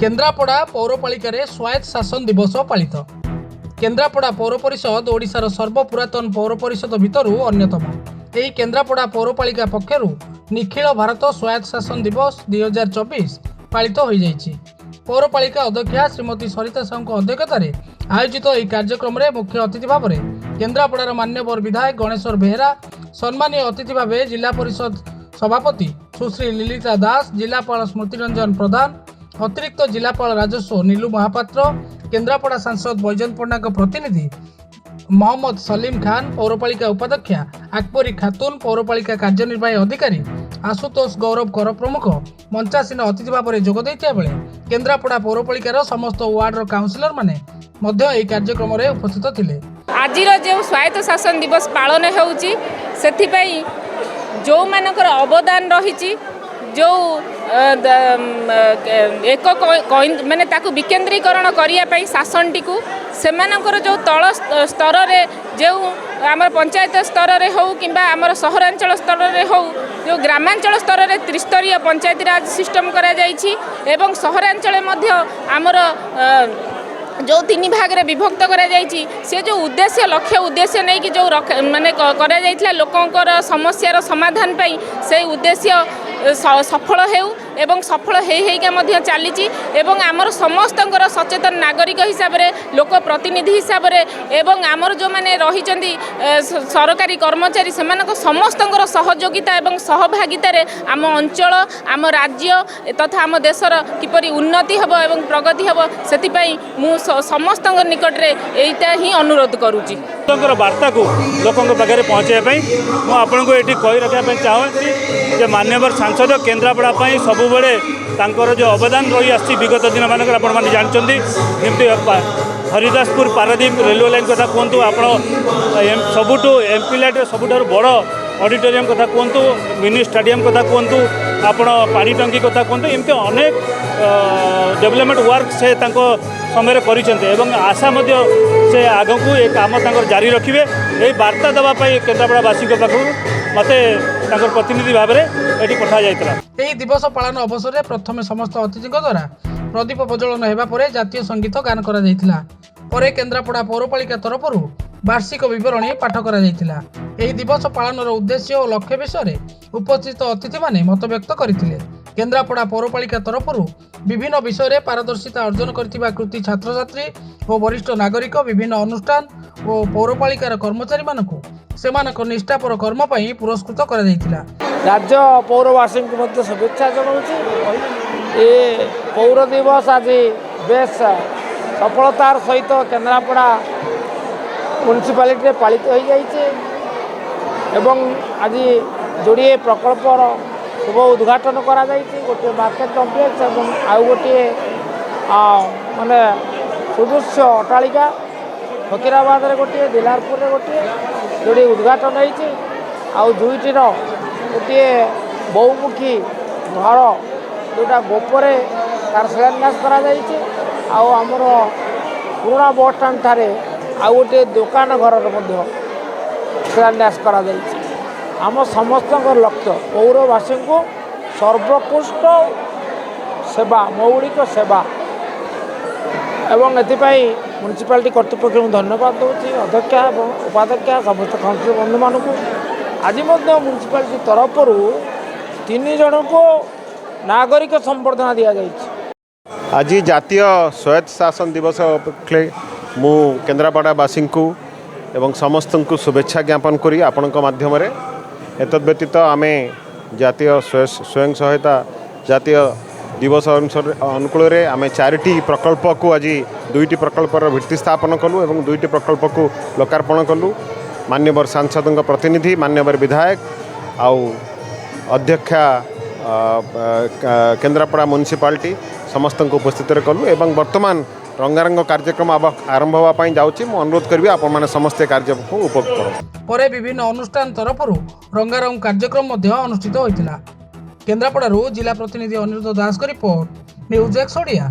केन्द्रापड़ा पौरपालिका स्वायत्त शासन दिवस पालित। केन्द्रापड़ा पौर परिषद ओडिशार सर्वपुरातन पौर परिषद भितरु अन्यतम। एही केन्द्रापड़ा पौरपालिका पक्षरु निखिल भारत स्वायत्त शासन दिवस 2024 पालित हो जाइछि। पौरपालिका अध्यक्षा श्रीमती सरिता साहू अध्यक्षतार आयोजित यह कार्यक्रम में मुख्य अतिथि भाव में केन्द्रापड़ार मान्यवर विधायक गणेश्वर बेहेरा, सम्मानीय अतिथि भाव जिला परिषद सभापति सुश्री लिलिता दास, जिलापाल स्मृतिरंजन प्रधान, अतिरिक्त जिलापाल राजस्व नीलू महापात्र, केन्द्रापड़ा सांसद बैजयंत पण्डा प्रतिनिधि मोहम्मद सलीम खान, पौरपालिका उपाध्यक्षा अकबरी खातून, पौरपालिका कार्यनिर्वाही अधिकारी आशुतोष गौरव कर प्रमुख मंचासीन अतिथि भाव में जोग देइथिया बेले केन्द्रापड़ा पौरपालिकार समस्त वार्डर काउंसिलर माने मध्य एही कार्यक्रम में उपस्थित थिले। आज जो स्वायत्त शासन दिवस पालन होउची सेथिपई जो मानकर अवदान रही जो एक माने ताकू विकेंद्रीकरण करने शासन टी सेमानकर जो तल स्तर रे जो आम पंचायत स्तर रे हो कि आमर सहरांचल स्तर रे हो जो ग्रामांचल स्तर रे त्रिस्तरीय पंचायती राज सिस्टम करा जाइछि एवं सहरांचल मध्य आमर जो तीन भाग में विभक्त करा जाइछि से जो उद्देश्य लक्ष्य उद्देश्य नहीं कि जो माने करा जाइथिला लोकंकर समस्यार समाधान पाई से उद्देश्य सफल हेउ एवं सफल हेइका मध्य चलीछि एवं आमर समस्तंकर सचेतन नागरिक हिसाब रे लोक प्रतिनिधि हिसाब रे एवं आमर जो माने रहिचंदी सरकारी कर्मचारी सेमानक समस्तंकर सहयोगिता एवं सहभागिता रे आम अंचल आम राज्य तथा आम देशर किपरि उन्नति हबो एवं प्रगति हबो सेति पई मु समस्तंकर निकट रे एइटा ही अनुरोध करूची। वार्ता को लोकों पाखे पहुँचाई मुझे आपन को ये कही रखा चाहूँगी मान्यवर सांसद केन्द्रापड़ा सबुबले जो अवदान रही आसी विगत दिन मानक आपने जानते जमी हरिदासपुर पारादीप रेलवे लाइन कथा कहतु आप सबुठू एमपी लाइट सबुठ बड़ ऑडिटोरियम कथा कहतु मिनी स्टेडियम कथा कहतु आप पानी टंकी कथा कहतु एमती अनेक डेवलपमेंट वर्क से समय कर आशा से आग को ये कम जारी रखिए यही वार्ता देवाई केन्द्रापड़ावासी पाखु मते प्रतिनिधि भाव में ये पठा जाइतला। एही दिवस पालन अवसर में प्रथम समस्त अतिथि द्वारा प्रदीप प्रज्वलन हेबा परे जातीय संगीत गान करा जाइतिला। परे केन्द्रापड़ा पौरपालिका तरफरु वार्षिक विवरणी पाठ करा जाइतिला। एही दिवस पालनर उद्देश्य और लक्ष्य विषय उपस्थित अतिथि माने मत व्यक्त करथिले। केन्द्रापड़ा पौरपालिका तरफरु विभिन्न विषय में पारदर्शिता अर्जन करथिबा कृति छात्र छात्री और वरिष्ठ नागरिक विभिन्न अनुष्ठान और पौरपालिकार कर्मचारी मानकु सेमानक निष्ठापर कर्म पई पुरस्कृत करा जाइतिला। राज्य पौरवासी को मध्य शुभेच्छा जनाऊँ। ये पौर दिवस आज बेस सफलतार सहित केन्द्रापड़ा म्युनिसिपालिटी पालित हो जाइए एवं आज जोड़े प्रकल्पर शुभ उद्घाटन करा जाइए। गोटे मार्केट कम्प्लेक्स एवं आउ गोटे माने सुदृश्य अट्टालिका फकीराबाद रे गोटे दिलारपुर रे गोटे जोड़ी उद्घाटन होती आउ दुईटर गोटे बहुमुखी घर जोटा गोपरे तार शिलान्यास करा जाइए आमर पुराना बस स्टाण्ड ठारे आउ गोटे दुकान घर शिलान्यास करा जाइए। आम समस्त लक्ष्य पौरवासी को सर्वोत्कृष्ट सेवा मौलिक सेवा एवं एपाई म्युनिसिपालिटी कर्तृपक्ष धन्यवाद दूसरी अध्यक्षा और उपाध्यक्षा समस्त काउंसिल बंधु मानू आज म्युनिसिपालिटी तरफर 3 जन को नागरिक संबर्धना दि जाए। आज जातीय स्वायत्त शासन दिवस उपलक्षे मु केन्द्रापड़ावासी को एवं समस्त को शुभेच्छा ज्ञापन करी आपण माध्यम एतद्व्यतीत आमे जातीय स्वयं सहायता जातीय दिवस अनुकूल आम 4टी प्रकल्प को आज 2टी प्रकल्पर भित्ति स्थापन कलु एवं 2टी प्रकल्प को लोकार्पण कलु। मान्यवर सांसद प्रतिनिधि मान्यवर विधायक आउ अध्यक्षा केन्द्रापड़ा म्युनिसिपालिटी समस्त को उपस्थित कलु एवं वर्तमान रंगारंग कार्यक्रम आरंभ होगापी जाऊँगी। मु अनुरोध करी आपण मैंने समस्ते कार्य को उपभोग कर परे विभिन्न अनुष्ठान तरफरु रंगारंग कार्यक्रम अनुष्ठित होइतिला। केन्द्रापड़ारू जिला प्रतिनिधि अनिरुद्ध दास का रिपोर्ट न्यूज एक्स ओडिया।